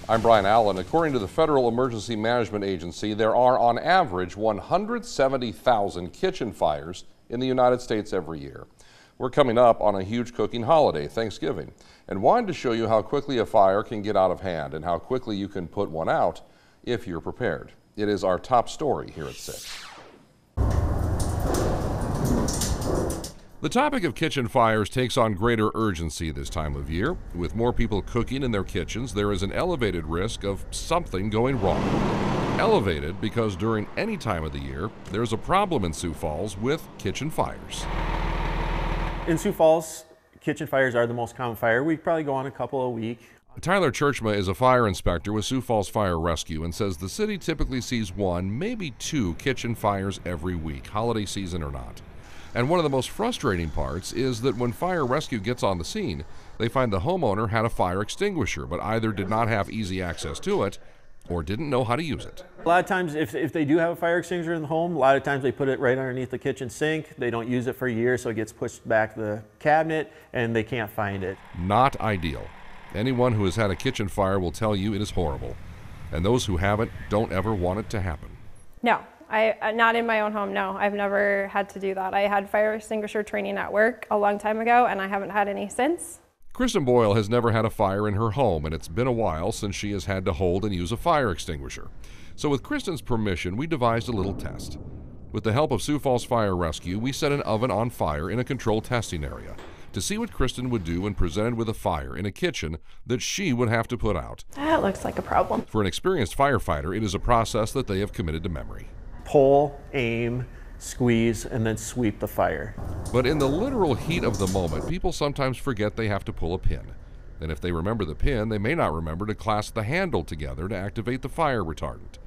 I'm Brian Allen. According to the Federal Emergency Management Agency, there are on average 170,000 kitchen fires in the United States every year. We're coming up on a huge cooking holiday, Thanksgiving, and wanted to show you how quickly a fire can get out of hand and how quickly you can put one out if you're prepared. It is our top story here at 6. The topic of kitchen fires takes on greater urgency this time of year. With more people cooking in their kitchens, there is an elevated risk of something going wrong. Elevated because during any time of the year, there's a problem in Sioux Falls with kitchen fires. In Sioux Falls, kitchen fires are the most common fire. We probably go on a couple a week. Tyler Churchma is a fire inspector with Sioux Falls Fire Rescue and says the city typically sees 1, maybe 2 kitchen fires every week, holiday season or not. And one of the most frustrating parts is that when fire rescue gets on the scene, they find the homeowner had a fire extinguisher, but either did not have easy access to it or didn't know how to use it. A lot of times, if they do have a fire extinguisher in the home, a lot of times they put it right underneath the kitchen sink. They don't use it for years, so it gets pushed back to the cabinet, and they can't find it. Not ideal. Anyone who has had a kitchen fire will tell you it is horrible. And those who haven't don't ever want it to happen. No. Not in my own home, no. I've never had to do that. I had fire extinguisher training at work a long time ago, and I haven't had any since. Kristen Boyle has never had a fire in her home, and it's been a while since she has had to hold and use a fire extinguisher. So with Kristen's permission, we devised a little test. With the help of Sioux Falls Fire Rescue, we set an oven on fire in a controlled testing area to see what Kristen would do when presented with a fire in a kitchen that she would have to put out. That looks like a problem. For an experienced firefighter, it is a process that they have committed to memory. Pull, aim, squeeze, and then sweep the fire. But in the literal heat of the moment, people sometimes forget they have to pull a pin. And if they remember the pin, they may not remember to clasp the handle together to activate the fire retardant.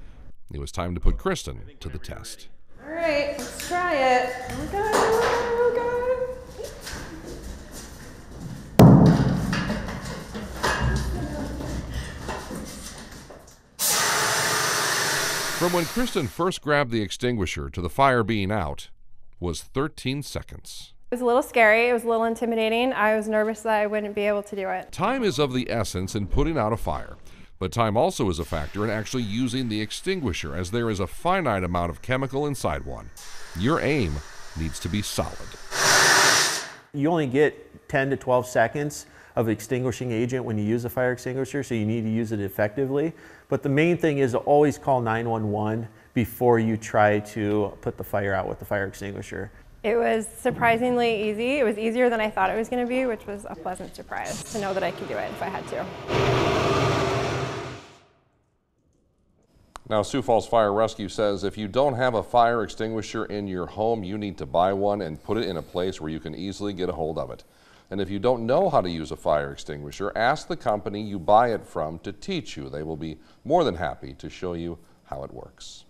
It was time to put Kristen to the test. All right, let's try it. Oh my God, oh my God. From when Kristen first grabbed the extinguisher to the fire being out was 13 seconds. It was a little scary. It was a little intimidating. I was nervous that I wouldn't be able to do it. Time is of the essence in putting out a fire, but time also is a factor in actually using the extinguisher, as there is a finite amount of chemical inside one. Your aim needs to be solid. You only get 10 to 12 seconds of extinguishing agent when you use a fire extinguisher, so you need to use it effectively. But the main thing is to always call 911 before you try to put the fire out with the fire extinguisher. It was surprisingly easy. It was easier than I thought it was going to be, which was a pleasant surprise to know that I could do it if I had to. Now, Sioux Falls Fire Rescue says if you don't have a fire extinguisher in your home, you need to buy one and put it in a place where you can easily get a hold of it. And if you don't know how to use a fire extinguisher, ask the company you buy it from to teach you. They will be more than happy to show you how it works.